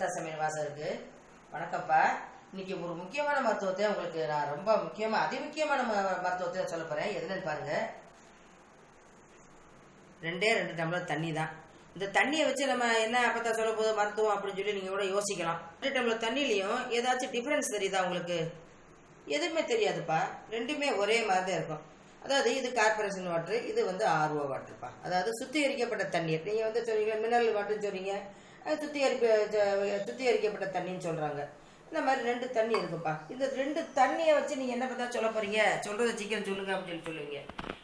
சமர்த்த சமையல் வாசகருக்கு வணக்கம்ப்பா. இன்னைக்கு ஒரு முக்கியமான மருத்துவத்தை உங்களுக்கு நான் ரொம்ப அதிமுக்கியமான மருத்துவத்தை சொல்ல போறேன். எதுன்னு பாருங்க. 2 டம்ளர் தண்ணி தான். இந்த தண்ணியை வச்சு நம்ம என்ன அப்பதான் சொல்ல போதும் மருத்துவம் அப்படின்னு சொல்லி நீங்க கூட யோசிக்கலாம். 2 டம்ளர் தண்ணிலையும் ஏதாச்சும் டிஃபரன்ஸ் தெரியுதா உங்களுக்கு? எதுவுமே தெரியாதுப்பா. ரெண்டுமே ஒரே மாதிரி தான் இருக்கும். அதாவது இது கார்பரேஷன் வாட்டர், இது வந்து ஆர்ஓ வாட்டர்ப்பா. அதாவது சுத்திகரிக்கப்பட்ட தண்ணீர். நீங்க வந்து சொல்றீங்க மினரல் வாட்டர்னு சொல்றீங்க, சுத்திகரிக்கப்பட்ட தண்ணின்னு சொல்றாங்க. இந்த மாதிரி 2 தண்ணி இருக்குப்பா. இந்த 2 தண்ணியை வச்சு நீங்க என்ன பார்த்தா சொல்ல போறீங்க? சொல்றதை சீக்கிரம் சொல்லுங்க அப்படின்னு சொல்லுவீங்க.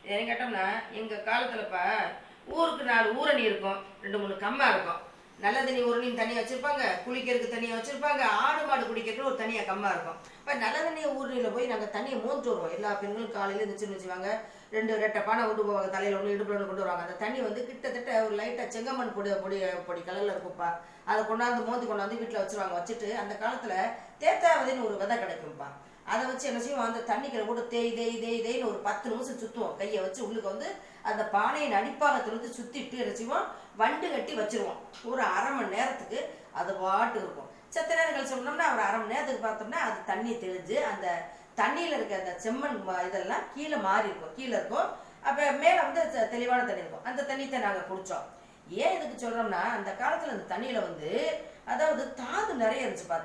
என்ன கேட்டோம்னா, எங்க காலத்துலப்பா ஊருக்கு 4 ஊரணி இருக்கும், 2-3 கம்மா இருக்கும். நல்ல தண்ணி ஊரணின்னு தனியாக வச்சிருப்பாங்க, குளிக்கிறதுக்கு தனியாக வச்சிருப்பாங்க, ஆடு மாடு குடிக்கிறதுக்கு ஒரு தனியாக கம்மா இருக்கும். இப்போ நல்ல தண்ணியை ஊரணியில் போய் நாங்கள் தண்ணியை மோந்து வருவோம். எல்லா பெண்களும் காலையில் இருந்துச்சுன்னு வச்சுவாங்க, 2 ரெட்டை பானை கொண்டு போவாங்க, தலையில் ஒன்று இடுப்பில் ஒன்று கொண்டு வருவாங்க. அந்த தண்ணி வந்து கிட்டத்தட்ட ஒரு லைட்டாக செங்கமண் பொடி கலரில் இருக்கும்ப்பா. அதை கொண்டாந்து வீட்டில் வச்சுருவாங்க. வச்சுட்டு அந்த காலத்தில் தேத்தாவதின்னு ஒரு விதை கிடைக்கும்ப்பா. அதை வச்சு என்ன செய்வோம், அந்த தண்ணிக்கிற கூட தேய்ன்னு ஒரு 10 நிமிஷம் சுற்றுவோம். கையை வச்சு உள்ளுக்கு வந்து அந்த பானையின் அடிப்பாகத்தில் வந்து சுற்றிட்டு என்ன செய்வோம், வண்டு கட்டி வச்சிருவோம். ஒரு அரை மணி நேரத்துக்கு அது பாட்டு இருக்கும். செத்த நேரம் கழிச்சு சொன்னோம்னா ஒரு அரை மணி நேரத்துக்கு பார்த்தோம்னா அது தண்ணி தெளிஞ்சு அந்த தண்ணியில் இருக்க அந்த செம்மண் இதெல்லாம் கீழே மாறி இருக்கும், கீழே இருக்கும். அப்போ மேலே வந்து தெளிவான தண்ணி இருக்கும். அந்த தண்ணியை நாங்கள் குடித்தோம். ஏன் இதுக்கு சொல்கிறோம்னா, அந்த காலத்தில் அந்த தண்ணியில் வந்து அதாவது தாது நிறைய இருந்துச்சுப்பா.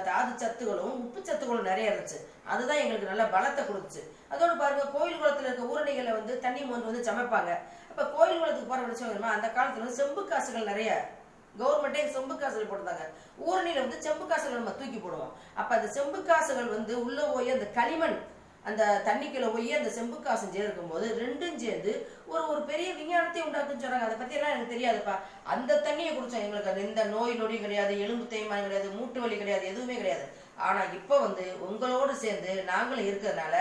தாது சத்துகளும் உப்பு சத்துகளும் நிறைய இருந்துச்சு. அதுதான் எங்களுக்கு நல்ல பலத்தை கொடுத்துச்சு. அதோடு பாருங்க, கோயில் குளத்தில் இருக்க ஊரணிகளை வந்து தண்ணி மோந்து வந்து சமைப்பாங்க. அப்போ கோயில் குளத்துக்கு போகிற விஷயம் அந்த காலத்தில் வந்து செம்பு காசுகள் நிறைய, கவர்மெண்ட்டே செம்பு காசுகள் போட்டுருந்தாங்க. ஊரணியில் வந்து செம்பு காசுகள் நம்ம தூக்கி போடுவோம். அப்போ அந்த செம்பு காசுகள் வந்து உள்ளே போய் அந்த களிமண் அந்த தண்ணிக்குள்ள போய் அந்த செம்பு காசு சேர்க்கும் போது 2ம் சேர்ந்து ஒரு பெரிய விஞ்ஞானத்தை உண்டாக்குன்னு சொல்றாங்க. அதை பத்தி எல்லாம் எனக்கு தெரியாதுப்பா. அந்த தண்ணியை குடிச்சோம். எங்களுக்கு அது எந்த நோய் நொடி கிடையாது, எலும்பு தேய்மானம் கிடையாது, மூட்டு வலி கிடையாது, எதுவுமே கிடையாது. ஆனா இப்போ வந்து உங்களோடு சேர்ந்து நாங்களும் இருக்கிறதுனால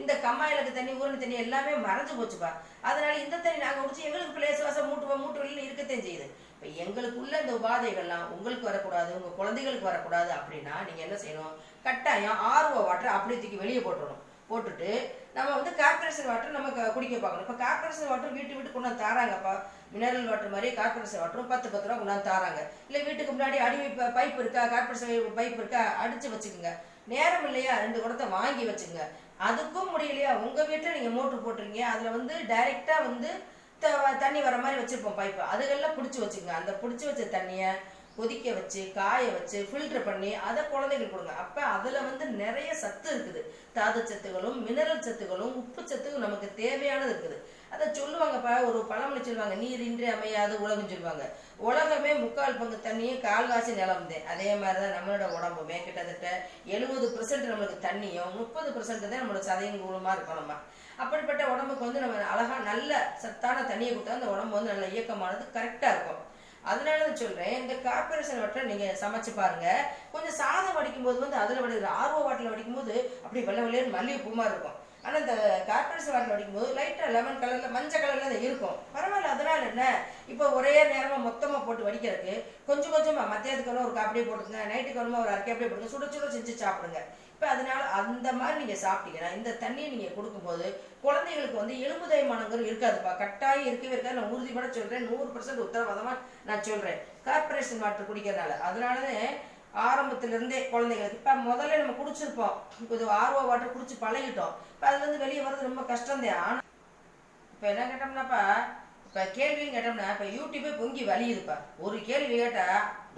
இந்த கம்மாயிலுக்கு தண்ணி ஊரணி தண்ணி எல்லாமே மறைஞ்சு போச்சுப்பா. அதனால இந்த தண்ணி நாங்க குடிச்சு எங்களுக்கு பிளேசுவாசம் மூட்டு வலின்னு இருக்கத்தான் செய்யுது. இப்போ எங்களுக்குள்ள இந்த உபாதைகள்லாம் உங்களுக்கு வரக்கூடாது, உங்க குழந்தைகளுக்கு வரக்கூடாது அப்படின்னா நீங்க என்ன செய்யணும், கட்டாயம் ஆர்ஓ வாட்டர் அப்படி தூக்கி வெளியே போட்டுட்டு நம்ம வந்து கார்பரேஷன் வாட்டர் நம்ம குடிக்க பார்க்கணும். இப்போ கார்பரேஷன் வாட்டர் வீட்டு கொண்டாந்து தாராங்கப்பா. மினரல் வாட்டர் மாதிரி கார்பரேஷன் வாட்டரும் 10 ரூபா கொண்டாந்து தாராங்க. இல்லை வீட்டுக்கு முன்னாடி அடி பைப் இருக்கா, கார்பரேஷன் பைப் இருக்கா, அடிச்சு வச்சுக்கோங்க. நேரம் இல்லையா 2 குடத்தை வாங்கி வச்சுக்கோங்க. அதுக்கும் முடியலையா உங்க வீட்டில் நீங்க மோட்டர் போட்டுருங்க, அதுல வந்து டைரெக்டா வந்து தண்ணி வர மாதிரி வச்சிருப்போம் பைப்பு, அதுகெல்லாம் பிடிச்சி வச்சுக்கோங்க. அந்த பிடிச்சி வச்ச தண்ணியை கொதிக்க வச்சு காய வச்சு ஃபில்டர் பண்ணி அதை குழந்தைகளுக்கு கொடுங்க. அப்போ அதில் வந்து நிறைய சத்து இருக்குது. தாது சத்துகளும் மினரல் சத்துகளும் உப்பு சத்துக்கும் நமக்கு தேவையானது இருக்குது. அதை சொல்லுவாங்கப்பா, ஒரு பழமொழி சொல்லுவாங்க, நீர் இன்றி அமையாது உலகம் சொல்லுவாங்க. உலகமே 3/4 பங்கு தண்ணியும் 1/4 நிலம்தேன். அதே மாதிரி தான் நம்மளோட உடம்புமே கிட்டத்தட்ட 70% நம்மளுக்கு தண்ணியும் 30% தான் நம்மளோட சதையும் கூலமாக இருக்கும். நம்ம அப்படிப்பட்ட உடம்புக்கு வந்து நம்ம அழகா நல்ல சத்தான தண்ணியை கொடுத்தா அந்த உடம்பு வந்து நல்ல இயக்கமானது கரெக்டாக இருக்கும். அதனால தான் சொல்றேன், இந்த கார்பரேஷன் வாட்டர் நீங்க சமைச்சு பாருங்க. கொஞ்சம் சாதம் வடிக்கும் போது வந்து அதுல வடிக்கிற ஆர்ஓ வாட்டர்ல வடிக்கும் போது அப்படி வெள்ளைன்னு மல்லிகை பூ மாதிரி இருக்கும். ஆனா இந்த கார்பரேஷன் வாட்டர் வடிக்கும் போது லைட்டா லெமன் கலர்ல மஞ்சள் கலர்ல அது இருக்கும். பரவாயில்ல. அதனால என்ன, இப்போ ஒரே நேரமா மொத்தமா போட்டு வடிக்கிறதுக்கு கொஞ்சமா மத்தியானத்துக்கு ஒரு காப்பிடியே போட்டுங்க, நைட்டுக்கு வரமா ஒரு அரைக்கி அப்படியே போட்டுங்க, சுட செஞ்சு சாப்பிடுங்க. இப்போ அதனால அந்த மாதிரி நீங்க சாப்பிட்டீங்கன்னா இந்த தண்ணியை நீங்க கொடுக்கும்போது குழந்தைகளுக்கு வந்து எலும்பு தேய்மானங்கள் இருக்காதுப்பா. கட்டாயம் இருக்கவே இருக்காது. நான் உறுதிப்பட சொல்றேன், 100% உத்தரவாதமா நான் சொல்றேன், கார்பரேஷன் வாட்டர் குடிக்கிறதுனால. அதனாலதான் ஆரம்பத்திலிருந்தே குழந்தைகளுக்கு இப்போ முதல்ல நம்ம குடிச்சிருப்போம், இப்போ ஆர்ஓ வாட்டர் குடிச்சு பழகிட்டோம். இப்போ அதுல இருந்து வெளியே வர்றது ரொம்ப கஷ்டம்தான். ஆனா இப்போ என்ன கேட்டோம்னாப்பா, இப்போ கேள்வின்னு கேட்டோம்னா இப்போ யூடியூபே பொங்கி வலியுதுப்பா. ஒரு கேள்வி கேட்டா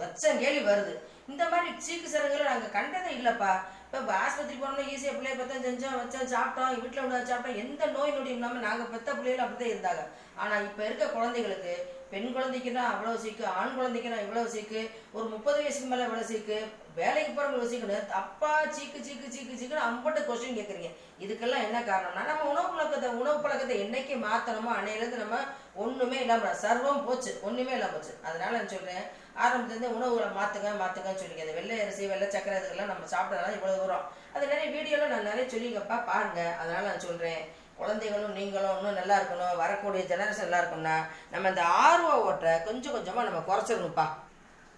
1,00,000 கேள்வி வருது. இந்த மாதிரி சீக்கு சரங்களை நாங்கள் கண்டதே இல்லைப்பா. இப்போ ஆஸ்பத்திரி போனோம்னா ஈஸியாக பிள்ளைய பார்த்தா செஞ்சோம் வச்சோம் சாப்பிட்டோம், வீட்டில் உள்ள சாப்பிட்டோம், எந்த நோய் நொடியும் இல்லாமல் நாங்கள் பெற்ற பிள்ளைகள் அப்படிதான் இருந்தாங்க. ஆனால் இப்போ இருக்க குழந்தைகளுக்கு, பெண் குழந்தைக்குன்னா அவ்வளோ சீக்கு, ஆண் குழந்தைக்குன்னா இவ்வளோ சீக்கு, ஒரு 30 வயசுக்கு மேலே இவ்வளோ சீக்கு, வேலைக்கு போகிறவங்க இவ்வளோ சீக்குன்னு அப்பா சீக்குன்னு அம்பட்ட கொஸ்டின் கேட்குறீங்க. இதுக்கெல்லாம் என்ன காரணம்னா, நம்ம உணவு பழக்கத்தை என்னைக்கு மாற்றணுமோ அன்னையிலேருந்து நம்ம ஒன்றுமே இல்லாமல் சர்வம் போச்சு, ஒன்றுமே இல்லாமல் போச்சு. அதனால நான் சொல்கிறேன், ஆரம்பத்துலேருந்து உணவுகளை மாற்றுங்கன்னு சொல்லிக்க. வெள்ளை அரிசி வெள்ளை சக்கரை இதுக்கெல்லாம் நம்ம சாப்பிட்டதால இவ்வளோ தூரம் அது நிறைய வீடியோவில் நான் நிறைய சொல்லிங்கப்பா பாருங்க. அதனால நான் சொல்கிறேன், குழந்தைகளும் நீங்களும் இன்னும் நல்லா இருக்கணும், வரக்கூடிய ஜெனரேஷன் நல்லா இருக்கும்னா நம்ம இந்த ஆர்வ ஓட்டை கொஞ்சமாக நம்ம குறைச்சிடணும்ப்பா.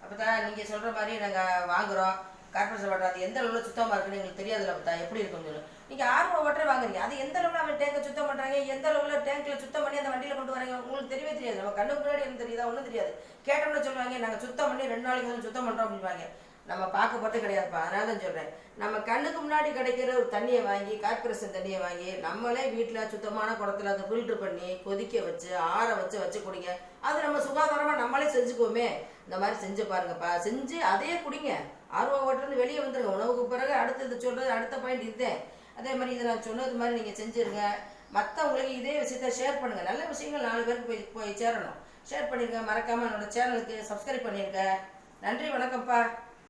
அப்போ தான் நீங்கள் சொல்கிற மாதிரி நாங்கள் வாங்குகிறோம், கார்பரேஷன் வாட்டர் அது எந்த அளவில் சுத்தமாக இருக்குன்னு எங்களுக்கு தெரியாதுல பார்த்தா எப்படி இருக்குன்னு சொல்லு. நீங்கள் ஆர்ஓ வாட்டர் வாங்குறீங்க, அது எந்த அளவில் அவன் டேங்கை சுத்தம் பண்ணுறாங்க, எந்த அளவில் டேங்கில் சுத்தம் பண்ணி அந்த வண்டியில் கொண்டு வராங்க உங்களுக்கு தெரியவே தெரியாது. நம்ம கண்ணுக்கு முன்னாடி என்ன தெரியுதா, ஒன்றும் தெரியாது. கேட்டோம்னு சொல்லுவாங்க நாங்கள் சுத்தம் பண்ணி 2 நாளைக்கு வந்து சுத்தம் பண்ணுறோம் அப்படின்வாங்க. நம்ம பார்க்க போகிறது கிடையாதுப்பா. அதனால தான் சொல்கிறேன், நம்ம கண்ணுக்கு முன்னாடி கிடைக்கிற ஒரு தண்ணியை வாங்கி, கார்பரேஷன் தண்ணியை வாங்கி நம்மளே வீட்டில் சுத்தமான குடத்துல அதை ஃபில்ட்ரு பண்ணி கொதிக்க வச்சு ஆற வச்சு குடிங்க. அது நம்ம சுகாதாரமாக நம்மளே செஞ்சுக்குவோமே. இந்த மாதிரி செஞ்சு பாருங்கப்பா, செஞ்சு அதையே குடிங்க. ஆர்வம் வாட்டர்ந்து வெளியே வந்துருங்க. உணவுக்கு பிறகு அடுத்தது சொல்கிறது அடுத்த பாயிண்ட் இதுதான். அதே மாதிரி இதை நான் சொன்னது மாதிரி நீங்கள் செஞ்சுருங்க. மற்றவங்களுக்கு இதே விஷயத்த ஷேர் பண்ணுங்கள். நல்ல விஷயங்கள் 4 பேருக்கு போய் சேரணும். ஷேர் பண்ணிடுங்க. மறக்காமல் என்னோடய சேனலுக்கு சப்ஸ்கிரைப் பண்ணிடுங்க. நன்றி, வணக்கம்ப்பா.